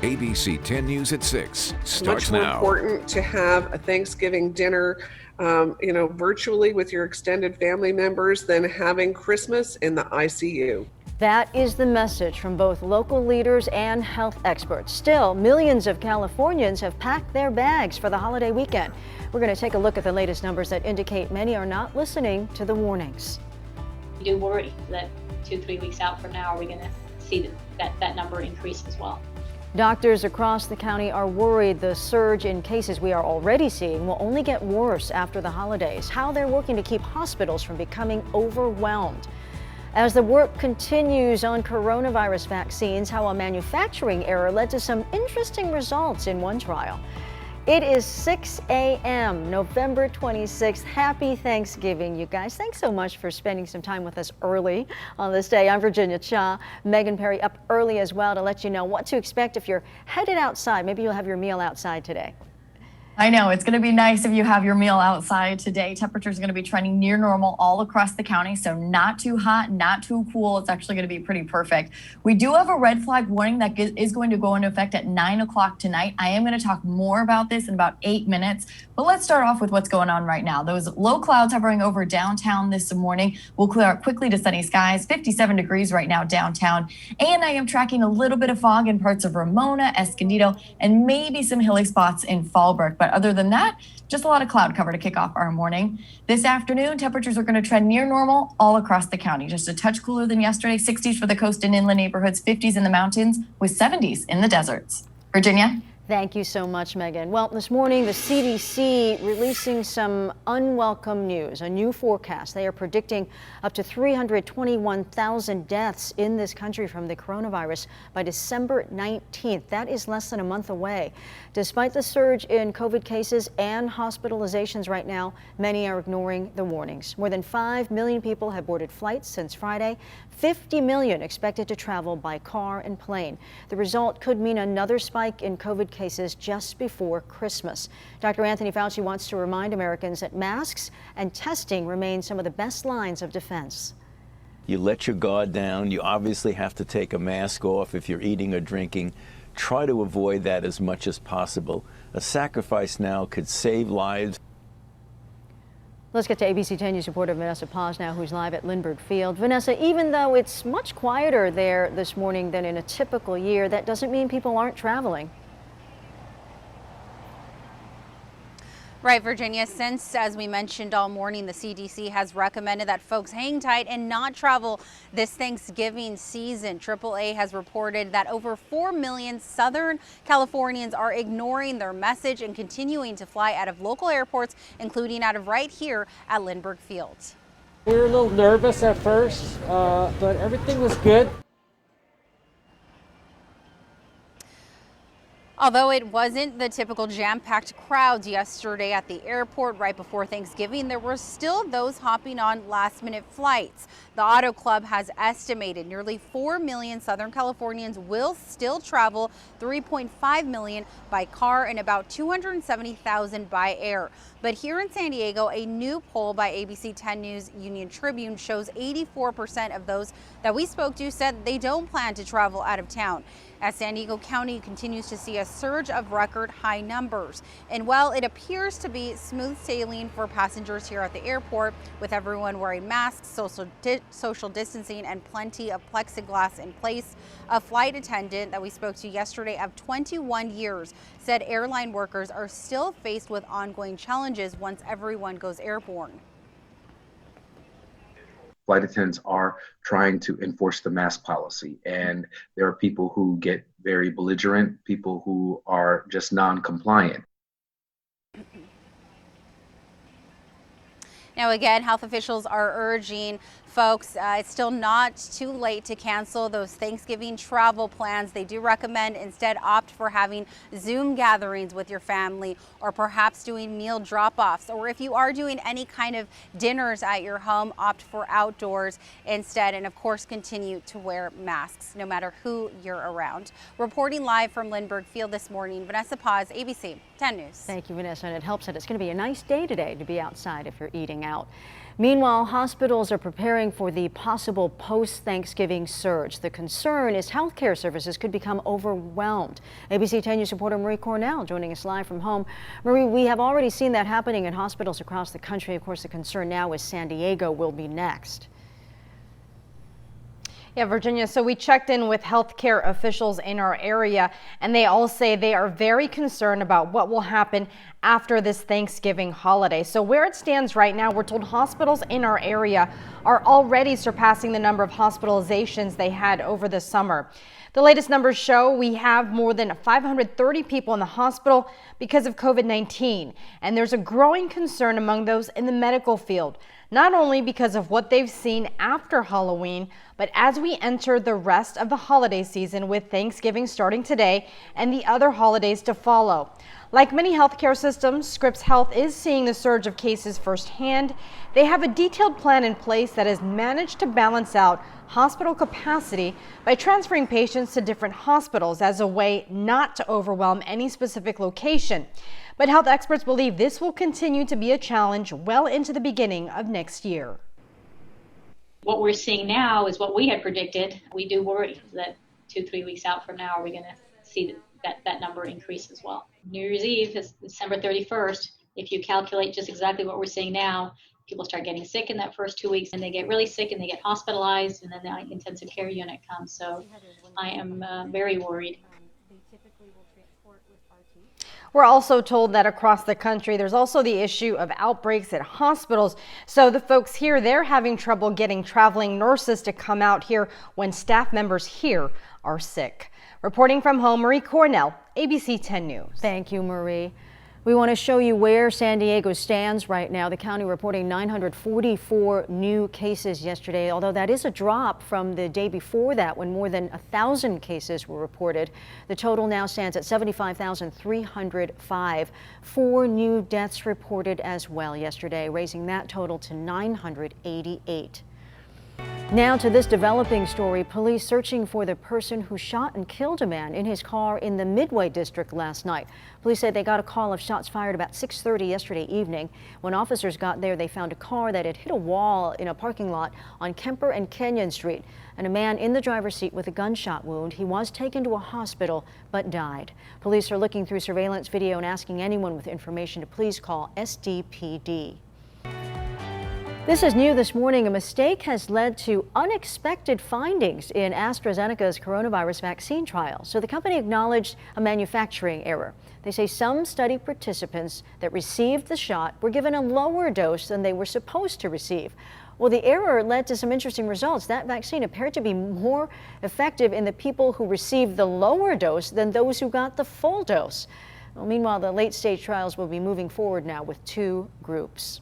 ABC 10 News at 6 starts Much more now. important to have a Thanksgiving dinner, virtually with your extended family members than having Christmas in the ICU. That is the message from both local leaders and health experts. Still, millions of Californians have packed their bags for the holiday weekend. We're going to take a look at the latest numbers that indicate many are not listening to the warnings. We do worry that 2-3 weeks out from now, are we going to see that number increase as well? Doctors across the county are worried the surge in cases we are already seeing will only get worse after the holidays. How they're working to keep hospitals from becoming overwhelmed. As the work continues on coronavirus vaccines, how a manufacturing error led to some interesting results in one trial. It is 6 a.m., November 26th. Happy Thanksgiving, you guys. Thanks so much for spending some time with us early on this day. I'm Virginia Cha. Megan Perry up early as well to let you know what to expect if you're headed outside. Maybe you'll have your meal outside today. I know it's going to be nice if you have your meal outside today. Temperatures are going to be trending near normal all across the county, so not too hot, not too cool. It's actually going to be pretty perfect. We do have a red flag warning that is going to go into effect at 9 o'clock tonight. I am going to talk more about this in about 8 minutes, but let's start off with what's going on right now. Those low clouds hovering over downtown this morning will clear out quickly to sunny skies. 57 degrees right now downtown, and I am tracking a little bit of fog in parts of Ramona, Escondido, and maybe some hilly spots in Fallbrook. But other than that, just a lot of cloud cover to kick off our morning. This afternoon, temperatures are going to trend near normal all across the county. Just a touch cooler than yesterday. 60s for the coast and inland neighborhoods, 50s in the mountains, with 70s in the deserts. Virginia? Thank you so much, Megan. Well, this morning, the CDC releasing some unwelcome news, a new forecast. They are predicting up to 321,000 deaths in this country from the coronavirus by December 19th. That is less than a month away. Despite the surge in COVID cases and hospitalizations right now, many are ignoring the warnings. More than 5 million people have boarded flights since Friday. 50 million expected to travel by car and plane. The result could mean another spike in COVID cases just before Christmas. Dr. Anthony Fauci wants to remind Americans that masks and testing remain some of the best lines of defense. You let your guard down. You obviously have to take a mask off if you're eating or drinking. Try to avoid that as much as possible. A sacrifice now could save lives. Let's get to ABC 10 News reporter Vanessa Paz now, who's live at Lindbergh Field. Vanessa, even though it's much quieter there this morning than in a typical year, that doesn't mean people aren't traveling. Right, Virginia. Since, as we mentioned all morning, the CDC has recommended that folks hang tight and not travel this Thanksgiving season. AAA has reported that over 4 million Southern Californians are ignoring their message and continuing to fly out of local airports, including out of right here at Lindbergh Field. We were a little nervous at first, but everything was good. Although it wasn't the typical jam-packed crowds yesterday at the airport right before Thanksgiving, there were still those hopping on last-minute flights. The Auto Club has estimated nearly 4 million Southern Californians will still travel, 3.5 million by car and about 270,000 by air. But here in San Diego, a new poll by ABC 10 News Union Tribune shows 84% of those that we spoke to said they don't plan to travel out of town, as San Diego County continues to see a surge of record high numbers. And while it appears to be smooth sailing for passengers here at the airport, with everyone wearing masks, social distancing, and plenty of plexiglass in place, a flight attendant that we spoke to yesterday of 21 years said airline workers are still faced with ongoing challenges once everyone goes airborne. Flight attendants are trying to enforce the mask policy, and there are people who get very belligerent, people who are just non-compliant. Now, again, health officials are urging folks, it's still not too late to cancel those Thanksgiving travel plans. They do recommend instead opt for having Zoom gatherings with your family, or perhaps doing meal drop-offs. Or if you are doing any kind of dinners at your home, opt for outdoors instead. And of course, continue to wear masks no matter who you're around. Reporting live from Lindbergh Field this morning, Vanessa Paz, ABC 10 News. Thank you, Vanessa. And it helps that it's going to be a nice day today to be outside if you're eating out. out. Meanwhile, hospitals are preparing for the possible post-Thanksgiving surge. The concern is healthcare services could become overwhelmed. ABC 10 News reporter Marie Cornell joining us live from home. Marie, we have already seen that happening in hospitals across the country. Of course, the concern now is San Diego will be next. Yeah, Virginia, so we checked in with healthcare officials in our area, and they all say they are very concerned about what will happen after this Thanksgiving holiday. So where it stands right now, we're told hospitals in our area are already surpassing the number of hospitalizations they had over the summer. The latest numbers show we have more than 530 people in the hospital because of COVID-19, and there's a growing concern among those in the medical field, not only because of what they've seen after Halloween, but as we enter the rest of the holiday season with Thanksgiving starting today and the other holidays to follow. Like many healthcare systems, Scripps Health is seeing the surge of cases firsthand. They have a detailed plan in place that has managed to balance out hospital capacity by transferring patients to different hospitals as a way not to overwhelm any specific location. But health experts believe this will continue to be a challenge well into the beginning of next year. What we're seeing now is what we had predicted. We do worry that 2-3 weeks out from now, are we going to see that number increase as well. New Year's Eve is December 31st. If you calculate just exactly what we're seeing now, people start getting sick in that first 2 weeks, and they get really sick and they get hospitalized, and then the intensive care unit comes. So I am very worried. We're also told that across the country, there's also the issue of outbreaks at hospitals. So the folks here, they're having trouble getting traveling nurses to come out here when staff members here are sick. Reporting from home, Marie Cornell, ABC 10 News. Thank you, Marie. We want to show you where San Diego stands right now. The county reporting 944 new cases yesterday, although that is a drop from the day before that when more than 1,000 cases were reported. The total now stands at 75,305. 4 new deaths reported as well yesterday, raising that total to 988. Now to this developing story. Police searching for the person who shot and killed a man in his car in the Midway district last night. Police said they got a call of shots fired about 6:30 yesterday evening. When officers got there, they found a car that had hit a wall in a parking lot on Kemper and Kenyon Street, and a man in the driver's seat with a gunshot wound. He was taken to a hospital but died. Police are looking through surveillance video and asking anyone with information to please call SDPD. This is new this morning. A mistake has led to unexpected findings in AstraZeneca's coronavirus vaccine trial. So the company acknowledged a manufacturing error. They say some study participants that received the shot were given a lower dose than they were supposed to receive. Well, the error led to some interesting results. That vaccine appeared to be more effective in the people who received the lower dose than those who got the full dose. Well, meanwhile, the late-stage trials will be moving forward now with 2 groups.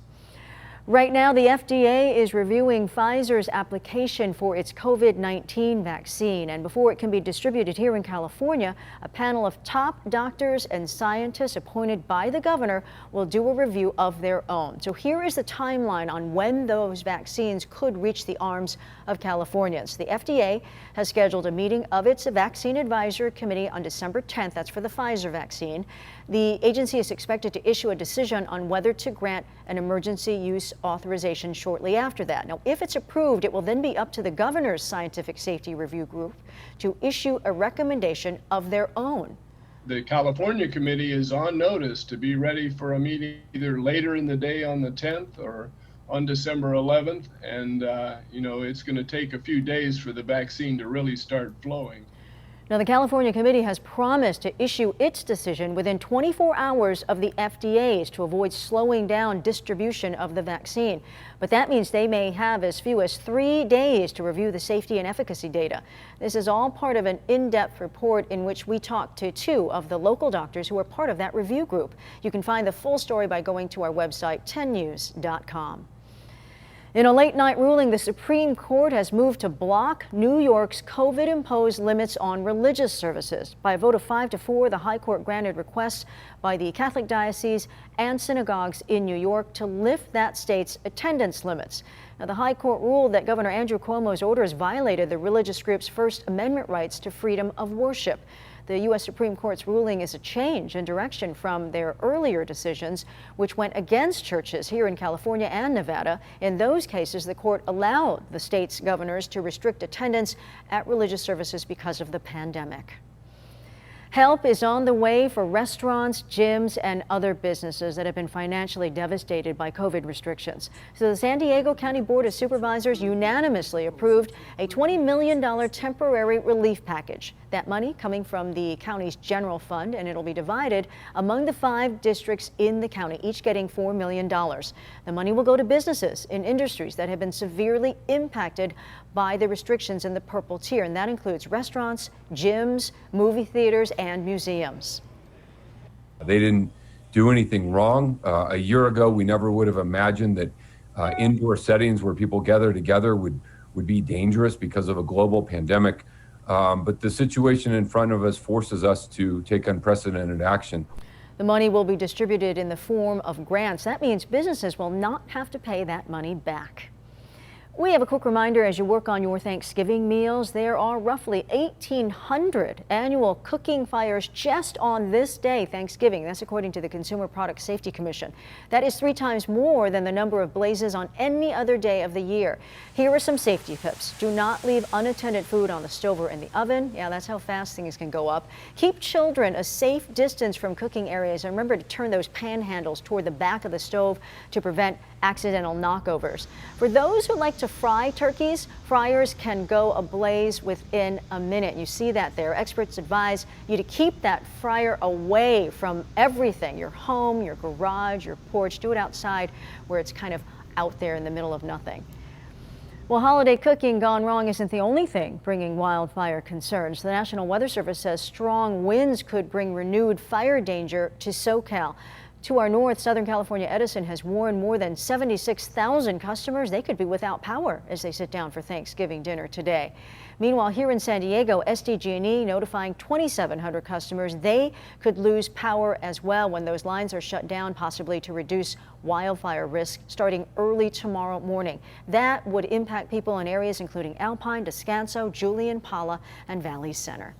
Right now, the FDA is reviewing Pfizer's application for its COVID-19 vaccine. And before it can be distributed here in California, a panel of top doctors and scientists appointed by the governor will do a review of their own. So here is the timeline on when those vaccines could reach the arms of Californians. The FDA has scheduled a meeting of its Vaccine Advisory Committee on December 10th. That's for the Pfizer vaccine. The agency is expected to issue a decision on whether to grant an emergency use authorization shortly after that. Now, if it's approved, it will then be up to the governor's scientific safety review group to issue a recommendation of their own. The California committee is on notice to be ready for a meeting either later in the day on the 10th or on December 11th. And, it's going to take a few days for the vaccine to really start flowing. Now, the California committee has promised to issue its decision within 24 hours of the FDA's to avoid slowing down distribution of the vaccine. But that means they may have as few as 3 days to review the safety and efficacy data. This is all part of an in-depth report in which we talked to 2 of the local doctors who are part of that review group. You can find the full story by going to our website, 10news.com. In a late-night ruling, the Supreme Court has moved to block New York's COVID-imposed limits on religious services. By a vote of 5-4, the High Court granted requests by the Catholic diocese and synagogues in New York to lift that state's attendance limits. Now, the High Court ruled that Governor Andrew Cuomo's orders violated the religious group's First Amendment rights to freedom of worship. The U.S. Supreme Court's ruling is a change in direction from their earlier decisions, which went against churches here in California and Nevada. In those cases, the court allowed the state's governors to restrict attendance at religious services because of the pandemic. Help is on the way for restaurants, gyms, and other businesses that have been financially devastated by COVID restrictions. So the San Diego County Board of Supervisors unanimously approved a $20 million temporary relief package. That money coming from the county's general fund, and it'll be divided among the 5 districts in the county, each getting $4 million. The money will go to businesses in industries that have been severely impacted by the restrictions in the purple tier, and that includes restaurants, gyms, movie theaters, and museums. They didn't do anything wrong. A year ago, we never would have imagined that indoor settings where people gather together would be dangerous because of a global pandemic. But the situation in front of us forces us to take unprecedented action. The money will be distributed in the form of grants. That means businesses will not have to pay that money back. We have a quick reminder as you work on your Thanksgiving meals. There are roughly 1,800 annual cooking fires just on this day, Thanksgiving. That's according to the Consumer Product Safety Commission. That is 3 times more than the number of blazes on any other day of the year. Here are some safety tips. Do not leave unattended food on the stove or in the oven. Yeah, that's how fast things can go up. Keep children a safe distance from cooking areas, and remember to turn those pan handles toward the back of the stove to prevent accidental knockovers. For those who like to fry turkeys, fryers can go ablaze within a minute. You see that there. Experts advise you to keep that fryer away from everything, your home, your garage, your porch. Do it outside where it's kind of out there in the middle of nothing. Well, holiday cooking gone wrong isn't the only thing bringing wildfire concerns. The National Weather Service says strong winds could bring renewed fire danger to SoCal. To our north, Southern California Edison has warned more than 76,000 customers they could be without power as they sit down for Thanksgiving dinner today. Meanwhile, here in San Diego, SDG&E notifying 2,700 customers they could lose power as well when those lines are shut down, possibly to reduce wildfire risk starting early tomorrow morning. That would impact people in areas including Alpine, Descanso, Julian, Pala, and Valley Center.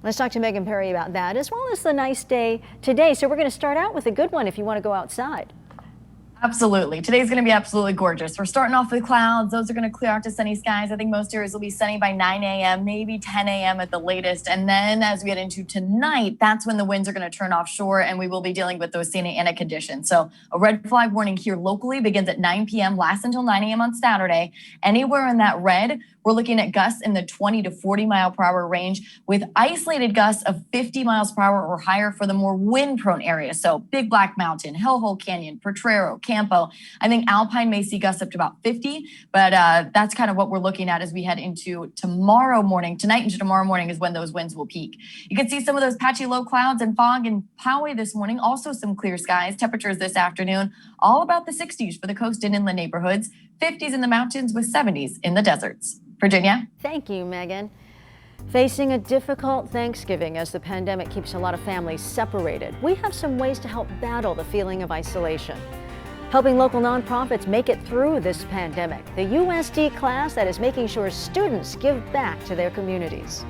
Let's talk to Megan Perry about that, as well as the nice day today. So we're going to start out with a good one if you want to go outside. Absolutely. Today's going to be absolutely gorgeous. We're starting off with clouds. Those are going to clear out to sunny skies. I think most areas will be sunny by 9 a.m., maybe 10 a.m. at the latest. And then as we get into tonight, that's when the winds are going to turn offshore and we will be dealing with those Santa Ana conditions. So a red flag warning here locally begins at 9 p.m., lasts until 9 a.m. on Saturday. Anywhere in that red, we're looking at gusts in the 20 to 40 mile per hour range with isolated gusts of 50 miles per hour or higher for the more wind prone areas. So Big Black Mountain, Hellhole Canyon, Potrero, Campo. I think Alpine may see gusts up to about 50, but that's kind of what we're looking at as we head into tomorrow morning. Tonight into tomorrow morning is when those winds will peak. You can see some of those patchy low clouds and fog in Poway this morning. Also some clear skies. Temperatures this afternoon, all about the 60s for the coast and inland neighborhoods, 50s in the mountains with 70s in the deserts. Virginia. Thank you, Megan. Facing a difficult Thanksgiving as the pandemic keeps a lot of families separated, we have some ways to help battle the feeling of isolation. Helping local nonprofits make it through this pandemic. The USD class that is making sure students give back to their communities.